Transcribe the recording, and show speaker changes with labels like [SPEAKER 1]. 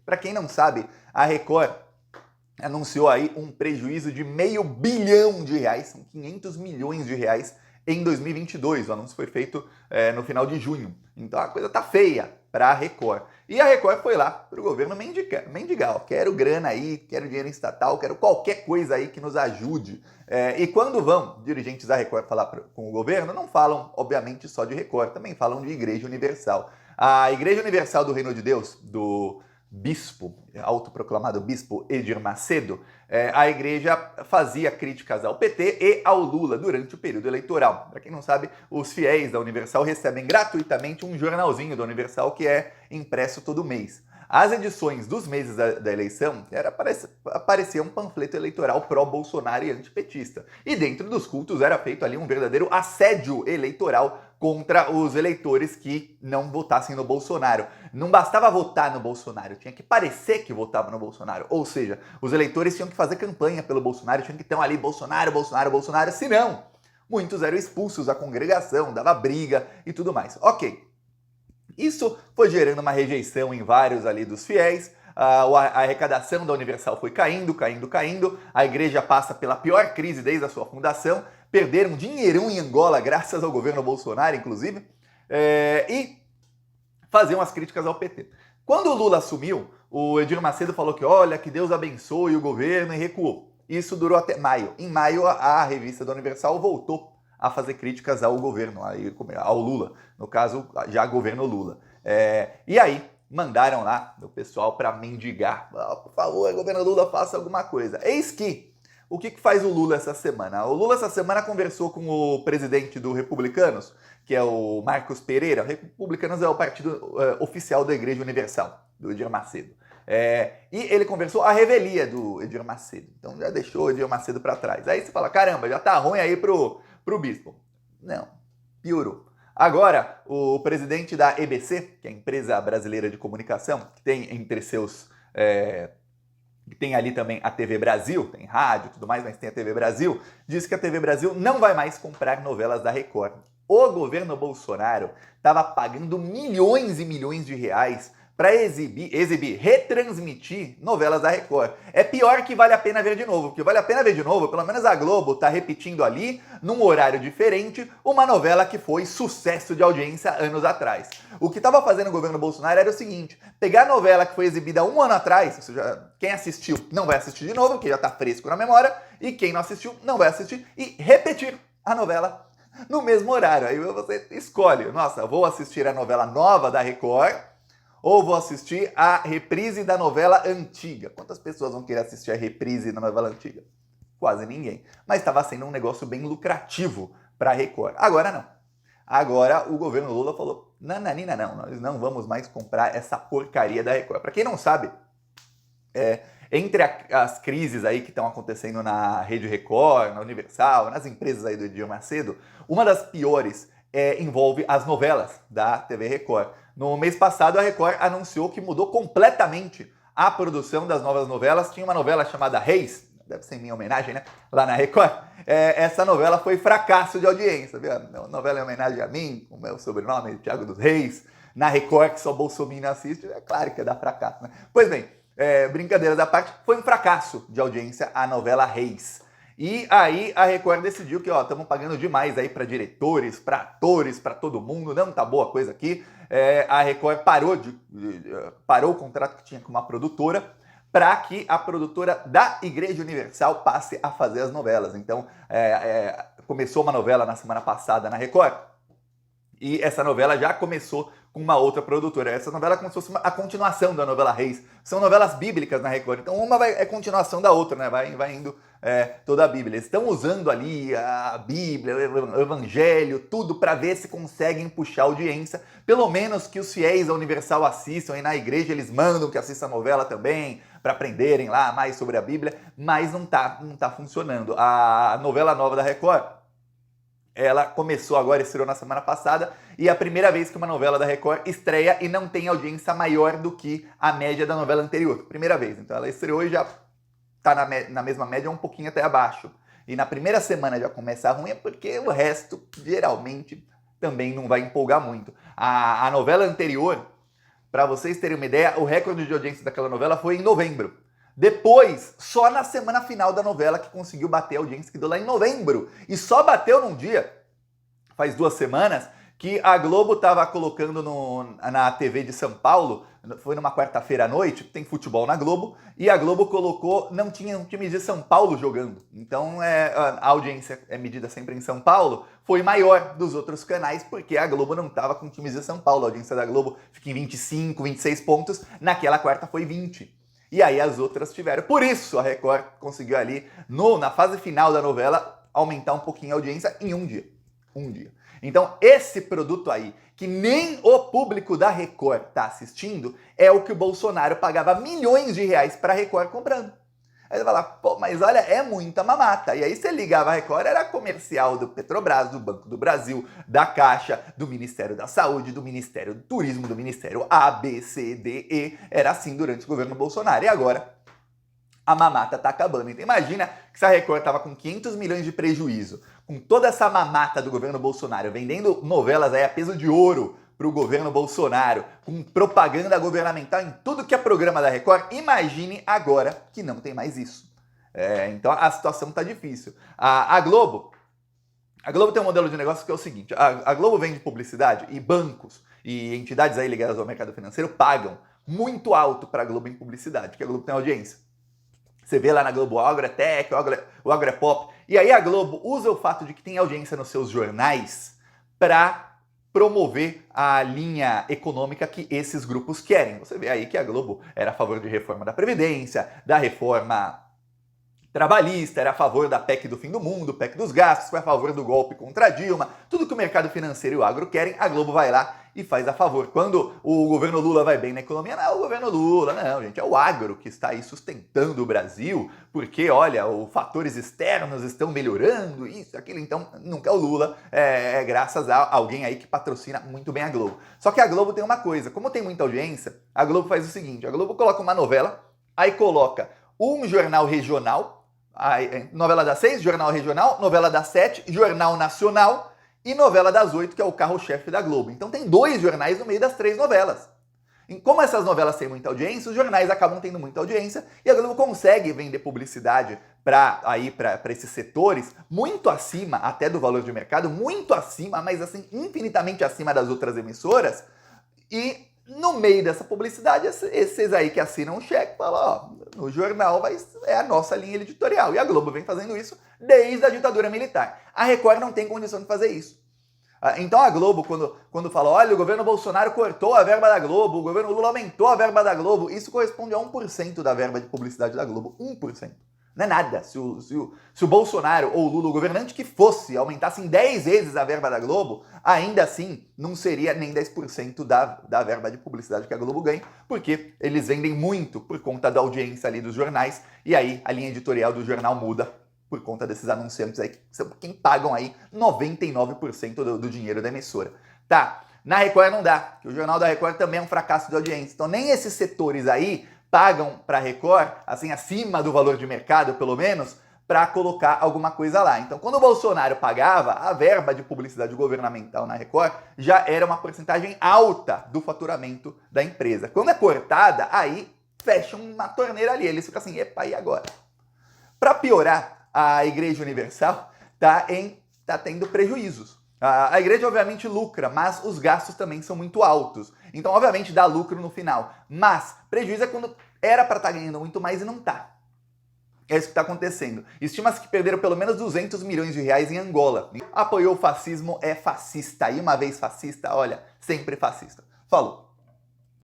[SPEAKER 1] Para quem não sabe, a Record anunciou aí um prejuízo de R$500 bilhão, são 500 milhões de reais em 2022. O anúncio foi feito no final de junho. Então a coisa tá feia para a Record. E a Record foi lá para o governo mendigar, ó, quero grana aí, quero dinheiro estatal, quero qualquer coisa aí que nos ajude. E quando vão dirigentes da Record falar com o governo, não falam, obviamente, só de Record, também falam de Igreja Universal. A Igreja Universal do Reino de Deus, do bispo, autoproclamado bispo Edir Macedo, a igreja fazia críticas ao PT e ao Lula durante o período eleitoral. Para quem não sabe, os fiéis da Universal recebem gratuitamente um jornalzinho da Universal que é impresso todo mês. As edições dos meses da eleição aparecia um panfleto eleitoral pró-Bolsonaro e antipetista. E dentro dos cultos era feito ali um verdadeiro assédio eleitoral contra os eleitores que não votassem no Bolsonaro. Não bastava votar no Bolsonaro, tinha que parecer que votava no Bolsonaro. Ou seja, os eleitores tinham que fazer campanha pelo Bolsonaro, tinham que estar ali Bolsonaro, Bolsonaro, Bolsonaro, senão muitos eram expulsos da congregação, dava briga e tudo mais. Ok. Isso foi gerando uma rejeição em vários ali dos fiéis, a arrecadação da Universal foi caindo, a igreja passa pela pior crise desde a sua fundação, perderam dinheirão em Angola graças ao governo Bolsonaro, inclusive, e faziam as críticas ao PT. Quando o Lula assumiu, o Edir Macedo falou que olha, que Deus abençoe o governo e recuou. Isso durou até maio. Em maio, a revista da Universal voltou a fazer críticas ao governo, ao Lula, no caso, já governo Lula. E aí, mandaram lá o pessoal para mendigar. Por favor, governo Lula, faça alguma coisa. Eis que, o que faz o Lula essa semana? O Lula essa semana conversou com o presidente do Republicanos, que é o Marcos Pereira. Republicanos é o partido oficial da Igreja Universal, do Edir Macedo. E ele conversou a revelia do Edir Macedo. Então já deixou o Edir Macedo para trás. Aí você fala, caramba, já tá ruim aí pro bispo. Não, piorou. Agora, o presidente da EBC, que é a Empresa Brasileira de Comunicação, que tem entre seus... tem ali também a TV Brasil, tem rádio e tudo mais, mas tem a TV Brasil, diz que a TV Brasil não vai mais comprar novelas da Record. O governo Bolsonaro estava pagando milhões e milhões de reais para retransmitir novelas da Record. É pior que Vale a Pena Ver de Novo, porque Vale a Pena Ver de Novo, pelo menos a Globo tá repetindo ali, num horário diferente, uma novela que foi sucesso de audiência anos atrás. O que estava fazendo o governo Bolsonaro era o seguinte, pegar a novela que foi exibida um ano atrás, ou seja, quem assistiu não vai assistir de novo, porque já tá fresco na memória, e quem não assistiu não vai assistir, e repetir a novela no mesmo horário. Aí você escolhe, nossa, vou assistir a novela nova da Record, ou vou assistir a reprise da novela antiga. Quantas pessoas vão querer assistir a reprise da novela antiga? Quase ninguém. Mas estava sendo um negócio bem lucrativo para a Record. Agora não. Agora o governo Lula falou, nananina não, nós não vamos mais comprar essa porcaria da Record. Para quem não sabe, entre as crises aí que estão acontecendo na Rede Record, na Universal, nas empresas aí do Edir Macedo, uma das piores envolve as novelas da TV Record. No mês passado, a Record anunciou que mudou completamente a produção das novas novelas. Tinha uma novela chamada Reis, deve ser em minha homenagem, né? Lá na Record. Essa novela foi fracasso de audiência, viu? A novela é homenagem a mim, com o meu sobrenome, Thiago dos Reis. Na Record, que só Bolsonaro assiste, é claro que ia dar fracasso, né? Pois bem, brincadeiras à parte, foi um fracasso de audiência a novela Reis. E aí a Record decidiu que, estamos pagando demais aí para diretores, para atores, para todo mundo, não tá boa a coisa aqui. A Record parou o contrato que tinha com uma produtora para que a produtora da Igreja Universal passe a fazer as novelas. Então, começou uma novela na semana passada na Record, e essa novela já começou com uma outra produtora. Essa novela é como se fosse a continuação da novela Reis. São novelas bíblicas na Record. Então uma é continuação da outra, né? Vai indo toda a Bíblia. Eles estão usando ali a Bíblia, o Evangelho, tudo para ver se conseguem puxar audiência. Pelo menos que os fiéis da Universal assistam. E na igreja eles mandam que assista a novela também, para aprenderem lá mais sobre a Bíblia. Mas não tá funcionando. A novela nova da Record, ela começou agora, estreou na semana passada, e é a primeira vez que uma novela da Record estreia e não tem audiência maior do que a média da novela anterior. Primeira vez. Então ela estreou e já está na mesma média, um pouquinho até abaixo. E na primeira semana já começa ruim, porque o resto, geralmente, também não vai empolgar muito. A novela anterior Para vocês terem uma ideia, o recorde de audiência daquela novela foi em novembro. Depois, só na semana final da novela que conseguiu bater a audiência que deu lá em novembro. E só bateu num dia, faz 2 semanas, que a Globo estava colocando na TV de São Paulo, foi numa quarta-feira à noite, tem futebol na Globo, e a Globo colocou, não tinha um time de São Paulo jogando. Então a audiência é medida sempre em São Paulo, foi maior dos outros canais, porque a Globo não estava com times de São Paulo. A audiência da Globo fica em 25, 26 pontos, naquela quarta foi 20. E aí as outras tiveram. Por isso a Record conseguiu ali, na fase final da novela, aumentar um pouquinho a audiência em um dia. Um dia. Então esse produto aí, que nem o público da Record está assistindo, é o que o Bolsonaro pagava milhões de reais para a Record comprando. Aí você fala, pô, mas olha, é muita mamata. E aí você ligava a Record, era comercial do Petrobras, do Banco do Brasil, da Caixa, do Ministério da Saúde, do Ministério do Turismo, do Ministério A, B, C, D, E. Era assim durante o governo Bolsonaro. E agora a mamata tá acabando. Então imagina que se a Record tava com 500 milhões de prejuízo, com toda essa mamata do governo Bolsonaro, vendendo novelas aí a peso de ouro pro governo Bolsonaro, com propaganda governamental em tudo que é programa da Record, imagine agora que não tem mais isso. Então a situação tá difícil. A Globo tem um modelo de negócio que é o seguinte, a Globo vende publicidade e bancos e entidades aí ligadas ao mercado financeiro pagam muito alto para a Globo em publicidade, porque a Globo tem audiência. Você vê lá na Globo, o agro é tech, o agro é pop. E aí a Globo usa o fato de que tem audiência nos seus jornais para promover a linha econômica que esses grupos querem. Você vê aí que a Globo era a favor de reforma da Previdência, da reforma trabalhista, era a favor da PEC do fim do mundo, PEC dos gastos, foi a favor do golpe contra a Dilma. Tudo que o mercado financeiro e o agro querem, a Globo vai lá e faz a favor. Quando o governo Lula vai bem na economia, não é o governo Lula, não, gente, é o agro que está aí sustentando o Brasil, porque, olha, os fatores externos estão melhorando, isso, aquilo, então nunca é o Lula, é graças a alguém aí que patrocina muito bem a Globo. Só que a Globo tem uma coisa, como tem muita audiência, a Globo faz o seguinte, a Globo coloca uma novela, aí coloca um jornal regional, novela das 6, jornal regional, novela das 7, jornal nacional e novela das 8, que é o carro-chefe da Globo. Então tem 2 jornais no meio das 3 novelas. E como essas novelas têm muita audiência, os jornais acabam tendo muita audiência e a Globo consegue vender publicidade para esses setores muito acima até do valor de mercado, muito acima, mas assim, infinitamente acima das outras emissoras. E no meio dessa publicidade, esses aí que assinam um cheque falam, ó, no jornal é a nossa linha editorial. E a Globo vem fazendo isso desde a ditadura militar. A Record não tem condição de fazer isso. Então a Globo, quando fala, olha, o governo Bolsonaro cortou a verba da Globo, o governo Lula aumentou a verba da Globo, isso corresponde a 1% da verba de publicidade da Globo. 1%. Não é nada. Se o Bolsonaro ou o Lula, o governante que fosse, aumentassem 10 vezes a verba da Globo, ainda assim não seria nem 10% da verba de publicidade que a Globo ganha, porque eles vendem muito por conta da audiência ali dos jornais, e aí a linha editorial do jornal muda por conta desses anunciantes aí, que são quem pagam aí 99% do dinheiro da emissora. Tá, na Record não dá, porque o Jornal da Record também é um fracasso de audiência, então nem esses setores aí pagam para a Record, assim, acima do valor de mercado, pelo menos, para colocar alguma coisa lá. Então, quando o Bolsonaro pagava, a verba de publicidade governamental na Record já era uma porcentagem alta do faturamento da empresa. Quando é cortada, aí fecha uma torneira ali. Eles ficam assim, epa, e agora? Para piorar, a Igreja Universal tá tendo prejuízos. A igreja obviamente lucra, mas os gastos também são muito altos. Então, obviamente, dá lucro no final. Mas prejuízo é quando era para estar ganhando muito mais e não tá. É isso que está acontecendo. Estima-se que perderam pelo menos 200 milhões de reais em Angola. Apoiou o fascismo, é fascista. E uma vez fascista, olha, sempre fascista. Falou!